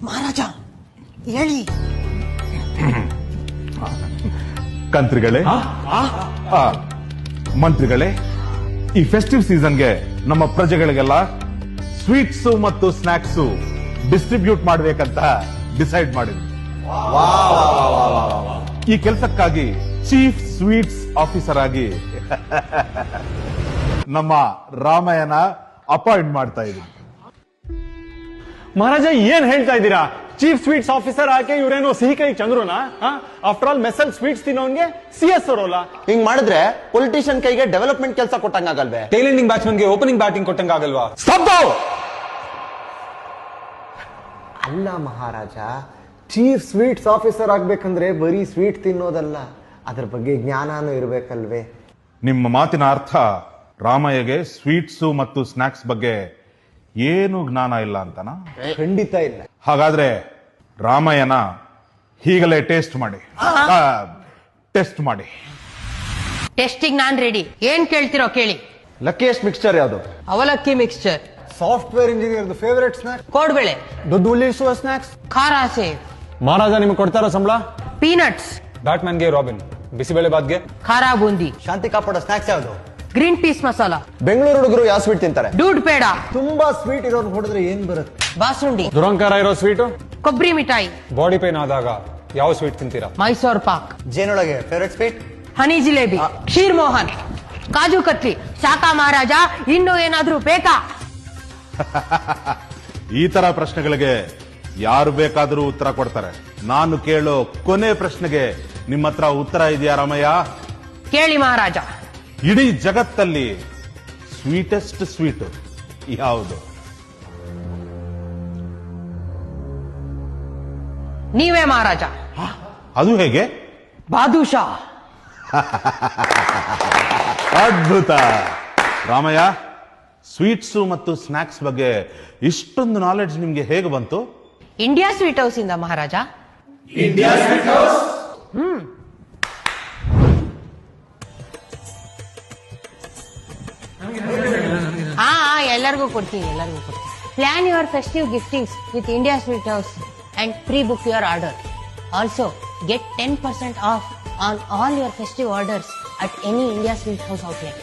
ಮಹಾರಾಜ ಹೇಳಿ. ಕಂತ್ರಿಗಳೇ, ಮಂತ್ರಿಗಳೇ, ಈ ಫೆಸ್ಟಿವ್ ಸೀಸನ್ಗೆ ನಮ್ಮ ಪ್ರಜೆಗಳಿಗೆಲ್ಲ ಸ್ವೀಟ್ಸ್ ಮತ್ತು ಸ್ನಾಕ್ಸ್ ಡಿಸ್ಟ್ರಿಬ್ಯೂಟ್ ಮಾಡಬೇಕಂತ ಡಿಸೈಡ್ ಮಾಡಿದ್ವಿ. ಈ ಕೆಲಸಕ್ಕಾಗಿ ಚೀಫ್ ಸ್ವೀಟ್ಸ್ ಆಫೀಸರ್ ಆಗಿ ನಮ್ಮ ರಾಮಯ್ಯನ ಅಪಾಯಿಂಟ್ ಮಾಡ್ತಾ ಇದ್ದೀವಿ. ಮಹಾರಾಜ ಏನ್ ಹೇಳ್ತಾ ಇದ್ದೀರಾ? ಚೀಫ್ ಸ್ವೀಟ್ಸ್ ಆಫೀಸರ್ ಆಕೆ ಇವರೇನೋ ಸಿಹಿ ಕೈ ಚಂದ್ರುನಾ? ಆಫ್ಟರ್ ಆಲ್ ಮೆಸ್ಸಲ್ ಸ್ವೀಟ್ಸ್ ತಿನ್ನೋನ್ಗೆ CS ಅವರಲ್ಲ. ಹಿಂಗ್ ಮಾಡಿದ್ರೆ ಪೊಲಿಟಿಷಿಯನ್ ಕೈಗೆ ಡೆವಲಪ್ಮೆಂಟ್ ಕೆಲಸ ಕೊಟ್ಟಂಗಾಗಲ್ವೇ? ಟೈಲೆಂಡಿಂಗ್ ಬ್ಯಾಟ್ಸ್ಮನ್ಗೆ ಓಪನಿಂಗ್ ಬ್ಯಾಟಿಂಗ್ ಕೊಟ್ಟಂಗಾಗಲ್ವಾ? ಅಲ್ಲ ಮಹಾರಾಜ, ಚೀಫ್ ಸ್ವೀಟ್ಸ್ ಆಫೀಸರ್ ಆಗ್ಬೇಕಂದ್ರೆ ಬರೀ ಸ್ವೀಟ್ ತಿನ್ನೋದಲ್ಲ, ಅದ್ರ ಬಗ್ಗೆ ಜ್ಞಾನನೂ ಇರ್ಬೇಕಲ್ವೇ? ನಿಮ್ಮ ಮಾತಿನ ಅರ್ಥ ರಾಮಯ್ಯಗೆ ಸ್ವೀಟ್ಸ್ ಮತ್ತು ಸ್ನಾಕ್ಸ್ ಬಗ್ಗೆ ಏನು ಜ್ಞಾನ ಇಲ್ಲ ಅಂತನಾ? ಖಂಡಿತ ಇಲ್ಲ. ಹಾಗಾದ್ರೆ ರಾಮಯ್ಯನ ಹೀಗಲೇ ಟೆಸ್ಟ್ ಮಾಡಿ. ಟೆಸ್ಟಿಂಗ್ ನಾನ್ ರೆಡಿ. ಏನ್ ಕೇಳ್ತಿರೋ ಕೇಳಿ. ಲಕ್ಕಿಯೆಸ್ಟ್ ಮಿಕ್ಸ್ಚರ್ ಯಾವುದು? ಅವಲಕ್ಕಿ mixture. Software engineer favourite snacks? ಕೋಡ್ಬೇಳೆ. ದುಡ್ಡು ಉಳಿಸುವ ಸ್ನಾಕ್ಸ್? ಖಾರ ಸೇವ್. ಮಹಾರಾಜ ನಿಮ್ಗೆ ಕೊಡ್ತಾರೋ ಸಂಬಳ? ಪೀನಟ್ಸ್. ಬ್ಯಾಟ್ಮನ್ಗೆ ರಾಬಿನ್, ಬಿಸಿಬೇಳೆ ಬಾತ್ಗೆ ಖಾರ ಬೂಂದಿ. ಶಾಂತಿ ಕಾಪಾಡೋ ಸ್ನಾಕ್ಸ್ ಯಾವುದು? Green piece masala. ಬೆಂಗಳೂರು ಹುಡುಗರು ಯಾವ ಸ್ವೀಟ್ ತಿಂತಾರೆ? ಡೂಡ್ ಪೇಡ. ತುಂಬಾ ಸ್ವೀಟ್ ಇರೋರು ಹೊಡೆದ್ರೆ ಏನ್ ಬರುತ್ತೆ? ಬಾಸುಂಡಿ. ದುರಂಕಾರ ಇರೋ ಸ್ವೀಟು? ಕೊಬ್ಬರಿ ಮಿಠಾಯಿ. ಬಾಡಿ ಪೇನ್ ಆದಾಗ ಯಾವ ಸ್ವೀಟ್ ತಿಂತೀರಾ? ಮೈಸೂರ್ ಪಾಕ್. ಜೇನೊಳಗೆ favourite sweet? Honey jalebi. Ksheer Mohan. Kaju katli. ಶಾಖ ಮಹಾರಾಜ, ಇನ್ನು ಏನಾದ್ರೂ ಬೇಕಾ? ಈ ತರ ಪ್ರಶ್ನೆಗಳಿಗೆ ಯಾರು ಬೇಕಾದರೂ ಉತ್ತರ ಕೊಡ್ತಾರೆ. ನಾನು ಕೇಳೋ ಕೊನೆ ಪ್ರಶ್ನೆಗೆ ನಿಮ್ಮ ಹತ್ರ ಉತ್ತರ ಇದೆಯಾ ರಾಮಯ್ಯ? ಕೇಳಿ ಮಹಾರಾಜ. ಇಡೀ ಜಗತ್ತಲ್ಲಿ ಸ್ವೀಟೆಸ್ಟ್ ಸ್ವೀಟ್ ಯಾವುದು? ನೀವೇ ಮಹಾರಾಜ. ಅದು ಹೇಗೆ? ಬಾದುಷಾ. ಅದ್ಭುತ ರಾಮಯ್ಯ. ಸ್ವೀಟ್ಸ್ ಮತ್ತು ಸ್ನಾಕ್ಸ್ ಬಗ್ಗೆ ಇಷ್ಟೊಂದು ನಾಲೆಡ್ಜ್ ನಿಮ್ಗೆ ಹೇಗೆ ಬಂತು? ಇಂಡಿಯಾ ಸ್ವೀಟ್ ಹೌಸ್ ಇಂದ ಮಹಾರಾಜ. ಎಲ್ಲರಿಗೂ ಕೊಡ್ತೀನಿ. Plan your festive giftings with India Sweet House and pre book your order. Also get 10% off on all your festive orders at any India Sweet House outlet.